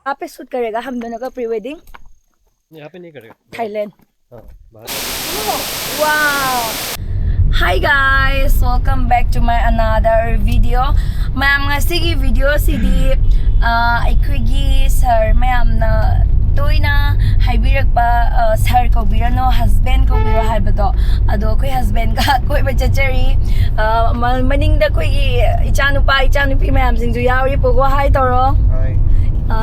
यहाँ पे शूट करेगा हम दोनों का प्री वेडिंग। यहाँ पे नहीं करेगा। थाईलैंड। हाँ बाहर। Wow! Hi guys! Welcome back to my another video. Mayam ngasigi video sidi aikoigi sir mayamna toina haibirakpa sir kaubirano husband kaubiro haibado ado koi husband ka koi bachachari maningda koigi ichanupi mayam singju yauri pogo hi toro. Hi.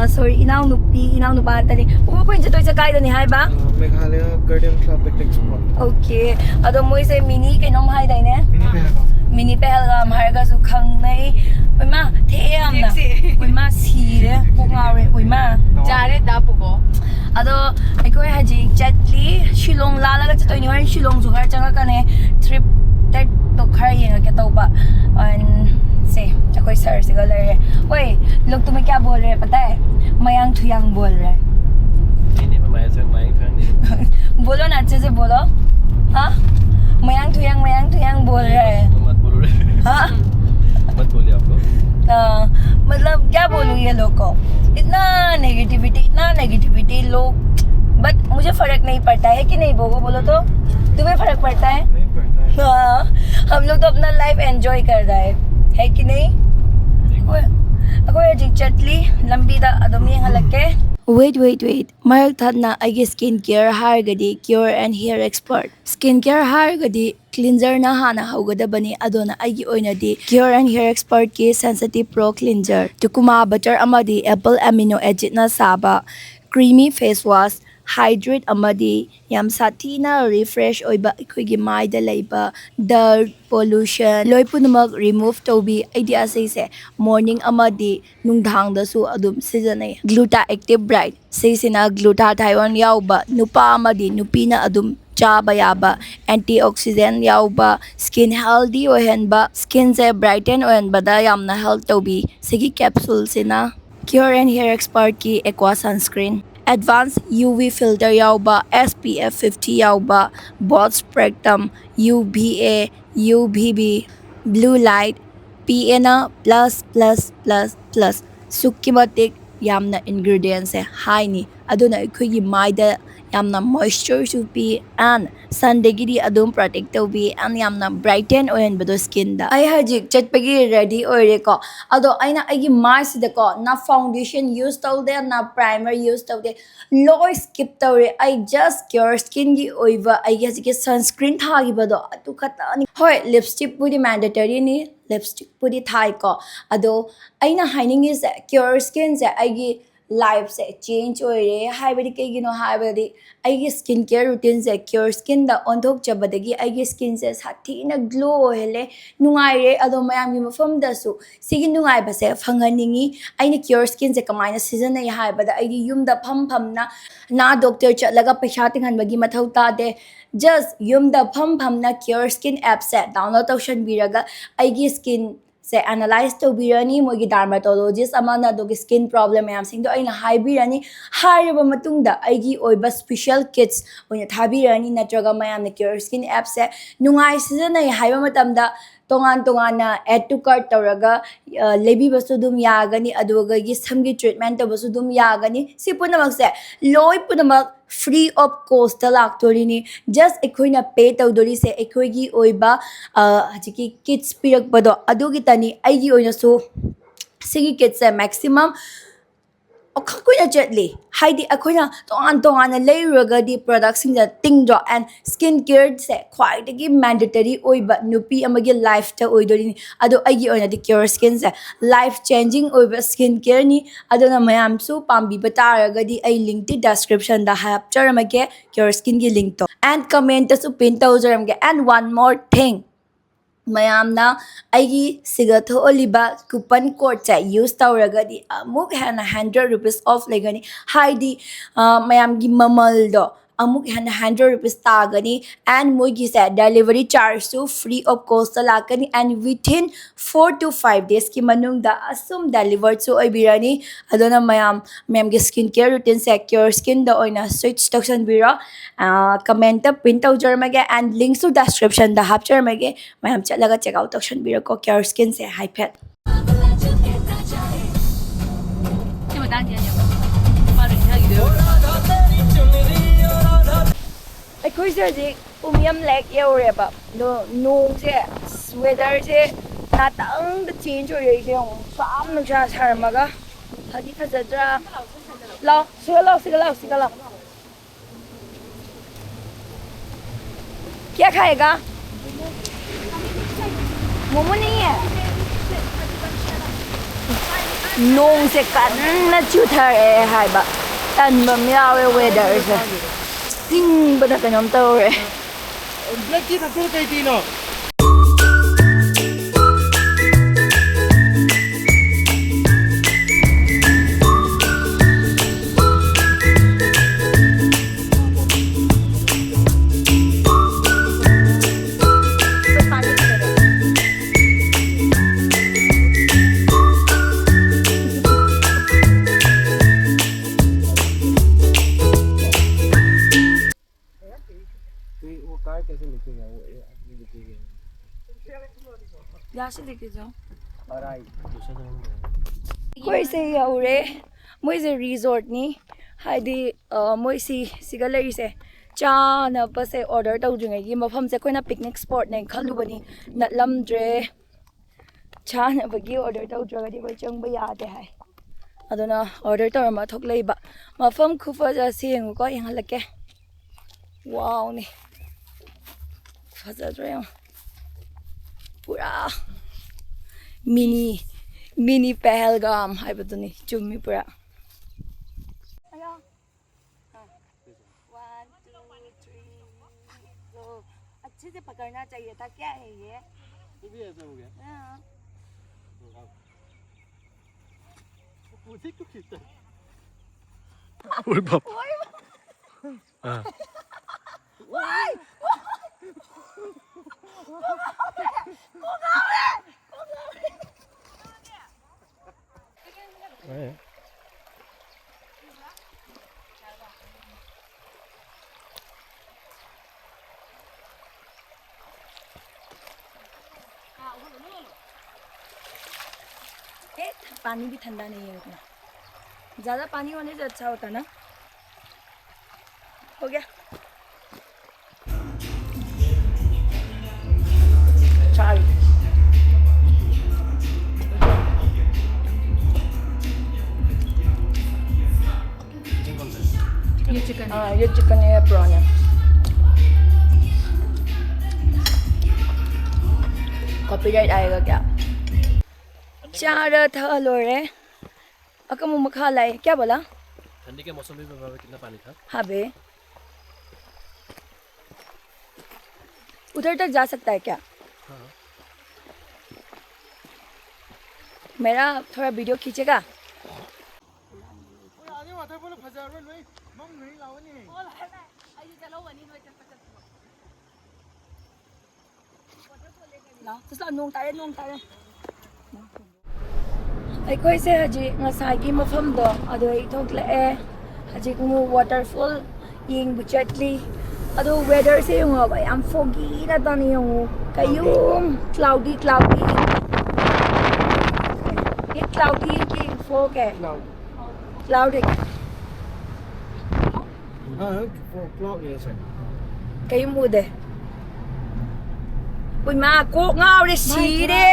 Sorry, inaunupa tani. Pupunta to sa kaya ni hai ba? Meghalaya Garden Club Picnic Spot. Okay. Ado mo isa mini kainom hai dai ne? Mini Pahalgam. Mini Pahalgam har ga su khang nei. Oi ma, theam na. Oi ma sire, pungare, oi ma. Jare da pugo. Ado aikoi haji chatli Shillong lala ga chatoy ni Shillong su har changa ka ne trip tet to khar yenga ke to ba. से कोई sir से गल रहे ओए लोग तुम्हें क्या बोल रहे हैं पता है मयांग थुयांग बोल रहे हैं नहीं मैं मयांग थुयांग बोलो ना अच्छे से बोलो हाँ मयांग थुयांग बोल रहे हैं मत बोलो हाँ मत बोलिए आप लोग मतलब क्या बोलूँ ये लोग को इतना नेगेटिविटी लोग बट मुझे फर्क नहीं पड़ता है कि नहीं बोलो तो तुम्हें फर्क पड़ता है नहीं पड़ता है हाँ हम लोग तो अपना लाइफ एंजॉय कर रहा है कि नहीं अकोई हजिक चटली लंबी दा अदम यंगलके wait marak thadna agi skin care hargadi cure and hair expert skin care hargadi cleanser na hana haugadabani adona agi oinadi cure and hair expert ki sensitive pro cleanser tukuma butter amadi apple amino acid na saba creamy face wash hydrate amadi yam sathina refresh oiba aikoigi maida leiba dirt pollution loi punamak remove tobi idea se morning amadi nungdhang da su adum seasonai gluta active bright seisina glutathione yauba nupa amadi nupina adum chaba yaba antioxidant yauba skin healthy ohenba skin se brighten ohenba da yamna help tobi sigi capsule sina cure and hair expert ki aqua sunscreen advanced UV filter yauba SPF 50 yauba both spectrum UVA UVB blue light PNA plus sukki matik yamna ingredients hai high ni aduna aikoigi maida yamna moisture su pi and sun degiri adum protect tobi and yamna brighten ohenbado skin da ai hajik chatpagi ready oire ko ado aina aigi mai sida ko na foundation use taude na primer use taude loy skip tawre I just cure skin gi oiva ai hajik sunscreen thagi bado atu khata ni hoi lipstick puri mandatory ni lipstick puri thai ko ado aina hiding is cure skin se aigi life se change oire haibadi kaigino haibadi aigi skin care routine se cure skin da onthok chabadagi aigi skin se sathina glow hele nungaire ado mayam gi mafam da su sigi nungai ba se phanganingi aina cure skin se kamaina season ai haibada aigi yum da pham na doctor chatlaga paisa tinghan bagi mathau ta de just yum da pham na cure skin app se download option biraga aigi skin से analyse तौबीरनी मोगी डार्मेटोलॉजिस्ट अमाना दोगी skin problem ma'am सिंग दो अइना हाइबीरनी हाइरबा मतुंगदा अइगी ओइबा special kits ओइना थाबीरनी नत्रगा ma'am ने cure skin app से नुंगाइ सिजनै हाइबा मतमदा तोंगान add to cart तौरगा लेबी Basu दुम यागनी अदुगगी समगी treatment तबसु दुम यागनी सि पुनमक से लोय पुनमक फ्री ऑफ कॉस्ट लाक्तोरिनी जस्ट एखोइना पे तौदोरी से एखोइगी ओइबा हजिकी किट्स पिरक बदो अदुगी तनी आइगी ओइना सो सिगी किट्स से मैक्सिमम अखोइना चटली हाइदी अखोइना तोंगान लेरुगदी प्रोडक्ट्स सिंग तिंगदो एंड स्किन केयर से ख्वाइदगी मैंडेटरी ओइबा नुपी अमगी लाइफ ता ओइदोरिनी अदो आइगी ओइना द क्योर स्किन से लाइफ चेंजिंग ओइबा स्किन केयर नि अदोना मयाम सु पाम्बी बतारगदी आई लिंक दी डिस्क्रिप्शन दा हैपचरमगे क्योर स्किन की लिंक तो एंड कमेंट सु पिन तौजरमगे and one more thing mayamna aigi sigatho oliba coupon code cha use tawragadi amuk hana 100 rupees off legani haidi mayam gi mamal do amuk hana 100 rupees tagani and moigi sa delivery charge to free of cost lakani and within 4 to 5 days ki manung da asum delivered so ibirani adona mayam gi skin care routine secure skin da oina switch toxin bira comment pin tawjarmage and links to description da hapjarmage mayam chalaga check out toxin bira ko care skin se hypet 这么大姐姐。ꯑꯩꯈꯣꯏꯁꯦ ꯍꯧꯖꯤꯛ ꯎꯃꯤꯌꯝ ꯂꯦꯛ ꯌꯧꯔꯦꯕ ꯑꯗꯣ ꯅꯣꯡꯁꯦ ꯋꯦꯗꯔꯁꯦ ꯉꯥꯛꯇꯪꯗ change ꯑꯣꯏꯔꯛꯏꯁꯦ ꯌꯦꯡꯉꯣ ꯌꯥꯝ ꯅꯨꯡꯁꯥ ꯁꯥꯔꯝꯃꯒ ꯐꯗꯤ ꯐꯖꯗ꯭ꯔꯥ ꯂꯥꯎ ꯁꯤꯒ ꯂꯥꯎ ꯁꯤꯒ ꯂꯥꯎ ꯁꯤꯒ ꯂꯥꯎ क्या खाएगा मोमो नहीं है नोंसे कन्ना चुथरे हाइबा तनबम यावे वेदरसे इंबदा कनम तौरे ब्लैक टी थक्तो कई तीनो वो कार कैसे लेके गया वो आदमी लेके गया यहाँ से लेके जाओ और आई दूसरा जगह कोइसे यौरे मोइसे रिजॉर्ट नी हाइदी मोइसी सिगा लेरिसे चाना बसे ऑर्डर तौद्रिङै गी मफम से कोइना पिकनिक स्पॉट ने खलुबनी नटलमद्रे चाना बगी ऑर्डर तौद्रगदी कोइ चंगब यादे हाय अदुना ऑर्डर तौरमा थोकलेबा मफम खुफजा सेंगु को यंगलके वाव नी फजद्रे पूरा मिनी पहलगाम हाइबदुनी चुम्मी पूरा 1 2 3 go अच्छे से पकड़ना चाहिए था क्या है ये भी ऐसा हो गया हाँ मुझे क्यों खींचता है ओए बाप हां पानी भी ठंडा नहीं है उतना ज़्यादा पानी होने से अच्छा होता ना हो गया चाय ये चिकन हाँ ये चिकन है प्रॉन है कॉपीराइट आएगा क्या चार था लोरे अकम मखा लाए क्या बोला ठंडी के मौसम में कितना पानी था हाँ बे उधर तक जा सकता है क्या हाँ मेरा थोड़ा वीडियो खींचेगा नोंग तारे ꯑꯩꯈꯣꯏꯁꯦ ꯍꯧꯖꯤꯛ ꯉꯁꯥꯏꯒꯤ ꯃꯐꯝꯗꯣ ꯑꯗꯨ ꯑꯩ ꯊꯣꯛꯂꯛꯑꯦ ꯍꯧꯖꯤꯛ ꯑꯃꯨꯛ ꯋꯥꯇꯔꯐꯣꯜ ꯌꯦꯡꯕ ꯆꯠꯂꯤ ꯑꯗꯣ ꯋꯦꯗꯔꯁꯦ ꯌꯦꯡꯉꯣꯕ ꯌꯥꯝ ꯐꯣꯒꯤ ꯅꯠꯇꯅ ꯌꯦꯡꯉꯨ ꯀꯌꯨꯝ क्लाउडी ये क्लाउडी की फॉग है क्लाउड है हाँ क्लाउड है सर कयुम उदे उई मा कोक ngao de सीरे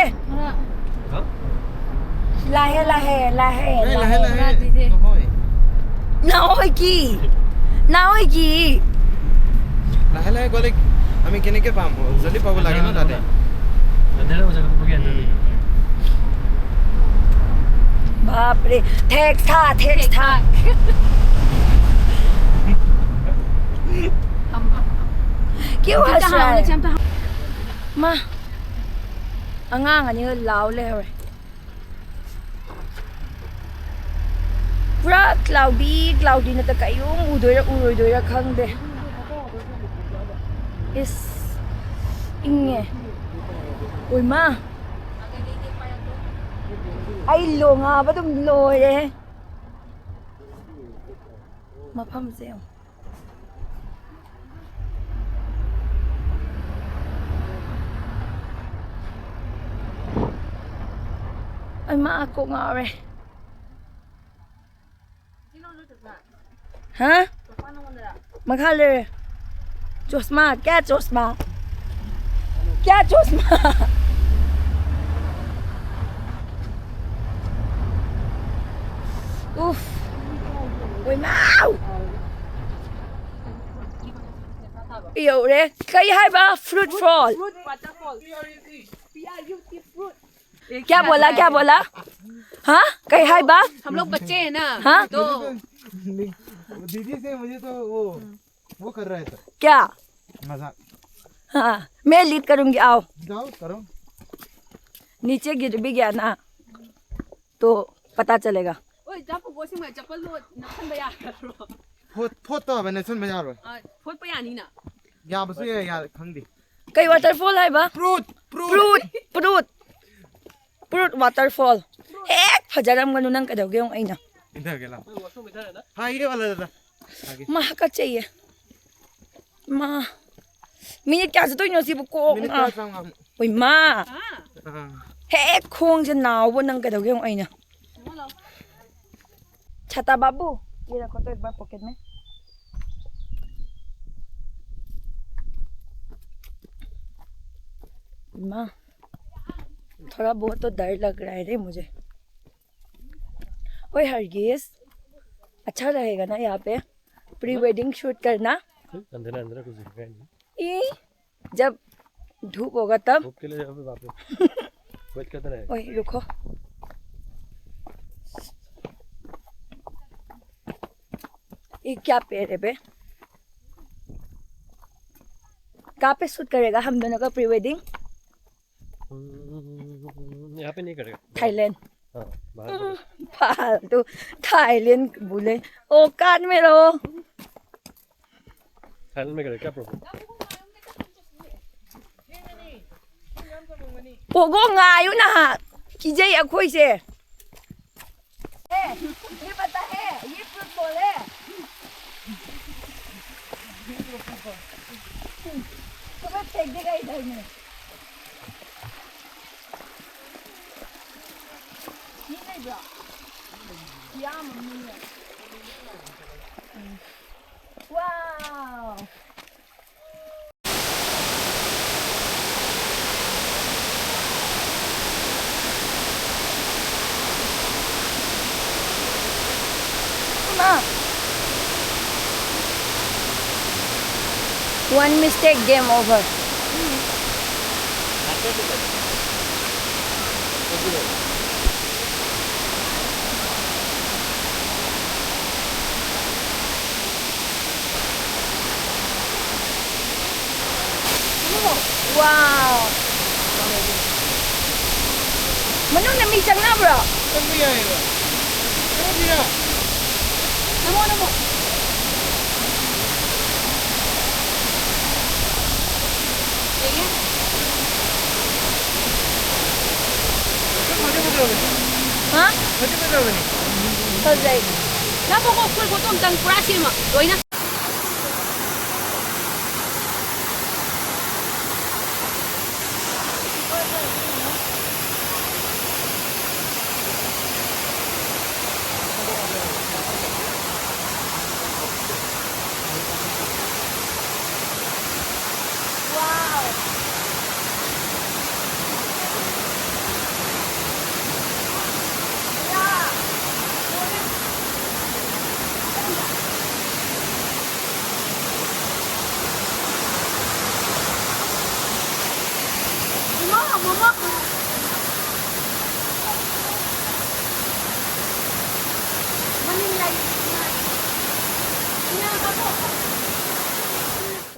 लाहे নহয় কি লাহে গলে আমি কেনেকে পাম জলদি পাব লাগে না তাতে আন্ধাৰ হৈ যাব পগে আন্ধাৰ बाप रे ठेक था क्यों हंस रहा है मा angang ani lao le hore पूरा क्लाउडी न त कयुम उरोइदोइरा खंगदे इस इंगे ओइमा आई लोंगा बदुम लोरे मफम से ai ma ko ngare हाँ मखा ले चोस्मा क्या चोस्मा क्या चोस्मा उफ ओए माउ यो रे कई है बा फ्रूट फॉल क्या बोला हाँ कई है बा हम लोग बच्चे हैं ना हाँ तो दीदी से मुझे तो वो कर रहा है सर क्या मजाक हाँ मैं लीड करूंगी आओ जाओ करो नीचे गिर भी गया ना तो पता चलेगा ओए जब वो से मैं चप्पल लो नखन बया करो โพดต่อไปในส่วนไม่ยากเลย फोट पे आनी ना ยาไปซื้อยาครั้งดิ कई वाटरफॉल है बा ปรูด फ्रूट वाटरफॉल हेक फजरम गनु नंग कदोगे हों आइना อินเทอร์กันแล้วหายได้วันละ मा हका चाहिए मा मिनट क्या से तो इनो सिबु को มินิ आ คาฟังอ่ะ ओइ मा हाँ हेक खोंग से नाव वो नंग कदोगे हों आइना चलो छाता बाबू ये रखो तो एक बार पॉकेट में माँ थोड़ा बहुत तो डर लग रहा है रे मुझे ओए हरगिज अच्छा रहेगा ना यहाँ पे प्री वेडिंग शूट करना अंधेरा अंधेरा कुछ दिखेगा नहीं ई जब धूप होगा तब धूप के लिए जाओ फिर वापस वेट करते रहे ओए रुको ये क्या पेड़ है बे कहाँ पे शूट करेगा हम दोनों का प्री वेडिंग यहाँ पे नहीं करेगा थाईलैंड हाँ बाहर फालतू थाईलैंड बोले ओ कान में रहो थाईलैंड में करेगा क्या problem Pogo ngayu na kijay akoy se ये पता है ये फ्रूट बॉल है तुम्हें फेंक देगा इधर में ये नहीं बा क्या मम्मी है wow One mistake, game over. Wow. Manong na misang na bro. ต้นไม่ใหญ่เลยต้นเดียว Namo namo. हाँ? चल जाएगी ना वो फुल को तुम तंग पूरा सिम रोई ना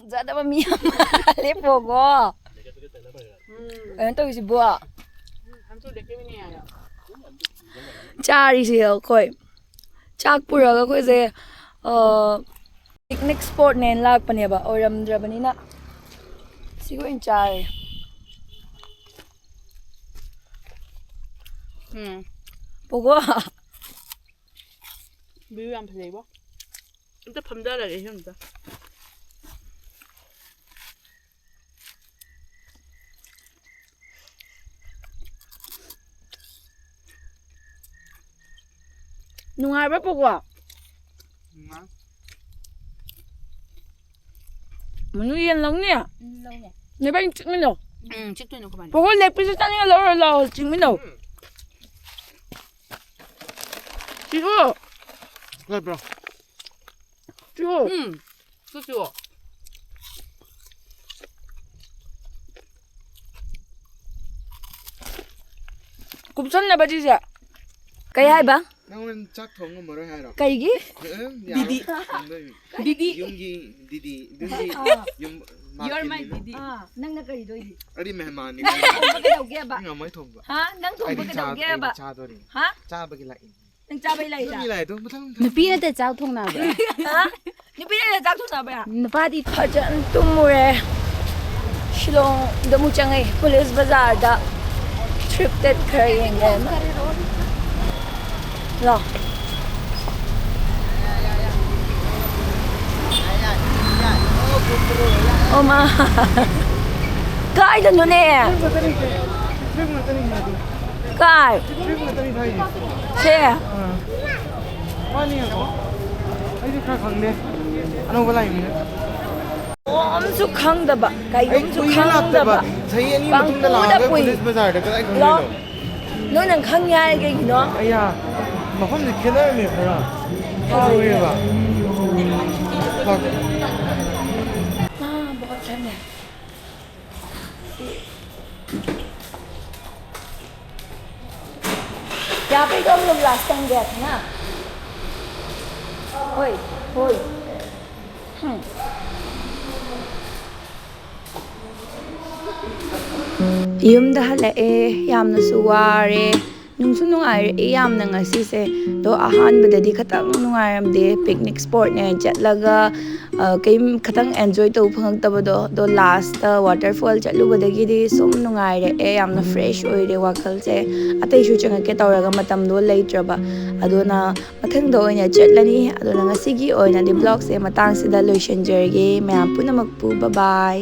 ज्यादा मम्मी हमारे पोगो तो इसी बुआ हम तो लेके भी नहीं आया चारिसे अखोय चाक पुरागा अखोयसे पिकनिक स्पॉट ने लाकपनेबा ओरमद्रबनिना सिगो इन चारे Pogo 뷰 안 플레이버 일단 밤달아래 형다 nungai ba pogo Manu yen long nè. lâu nè. Nè bánh chích mình đâu. Chích tôi nó các bạn. Bố lẹp bây giờ tao nghe lâu chích mình đâu. Chị ơi. Rồi bro. Chị ơi. Sao chị ơi. Cũng sẵn là bà chị sẽ. Cái hai ba? Nang chắc thong mo rồi hay rồi. Cái gì? Didi. Didi. Didi. Yung You're my Didi. Nang na cái đôi gì? Adi mehman ni. Thong ba cái đầu kia ba? Nga may thong ba? Ha? Nang thong ba cái đầu kia ba? Cha do rin. Ha? Cha ba gilai. Nang cha bay lại Ito ra. gilai to. Matang. Nupi na chao thong na ba? Ha? Ni pina na tak thong na ba? Nupa di Hajan tumure. Shillong damu changai police bazaar da thrifted kharayeng em. Lo. Oma. Kai da nune. Kai. Se. Pani ako. Ay di ka khangde. Ano wala yun? Om su khang da ba. Kai Ay om su kuy khang lang da ba? ba. Sahi ani Bang matung da lang kuda ga kuy. police bazaar da kai khangde Lo. no. No nang khang yai ga you know. Aya. Mafam ni killer me khara. How are ba? Fuck. बहुत ठंड है यहाँ पे तो हम लोग last time गए थे ना होय होय ꯌꯨꯝꯗ ꯍꯜꯂꯛꯑꯦ ꯌꯥꯝꯅꯁꯨ ꯋꯥꯔꯦ ꯅꯨꯡꯁꯨ ꯅꯨꯡꯉꯥꯏꯔꯛꯑꯦ ꯌꯥꯝꯅ ꯉꯁꯤꯁꯦ ꯑꯗꯣ ꯑꯍꯥꯟꯕꯗꯗꯤ ꯈꯤꯇꯪ ꯅꯨꯡꯉꯥꯏꯔꯝꯗꯦ ꯄꯤꯛꯅꯤꯛ ꯁ꯭ꯄꯣꯠꯅꯦ ꯆꯠꯂꯒ ꯈꯤꯇꯪ ꯑꯦꯟꯖꯣꯏ ꯇꯧꯕ ꯐꯪꯉꯛꯇꯕꯗꯣ ꯑꯗꯣ ꯂꯥꯁꯇ ꯋꯥꯇꯔꯐꯣꯜ ꯆꯠꯂꯨꯕꯗꯒꯤꯗꯤ ꯁꯨꯝ ꯅꯨꯡꯉꯥꯏꯔꯛꯑꯦ ꯌꯥꯝꯅ ꯐ꯭ꯔꯦꯁ ꯑꯣꯏꯔꯦ ꯋꯥꯈꯜꯁꯦ ꯑꯇꯩꯁꯨ ꯆꯪꯉꯛꯀꯦ ꯇꯧꯔꯒ ꯃꯇꯝꯗꯣ ꯂꯩꯇ꯭ꯔꯕ ꯑꯗꯨꯅ ꯃꯊꯪꯗ ꯑꯣꯏꯅ ꯆꯠꯂꯅꯤ ꯑꯗꯨꯅ ꯉꯁꯤꯒꯤ ꯑꯣꯏꯅꯗꯤ ꯕ꯭ꯂꯣꯛꯁꯦ ꯃꯇꯥꯡꯁꯤꯗ ꯂꯣꯏꯁꯤꯟꯖꯔꯒꯦ ꯃꯌꯥꯝ ꯄꯨꯝꯅꯃꯛꯄꯨ ꯕꯥꯏ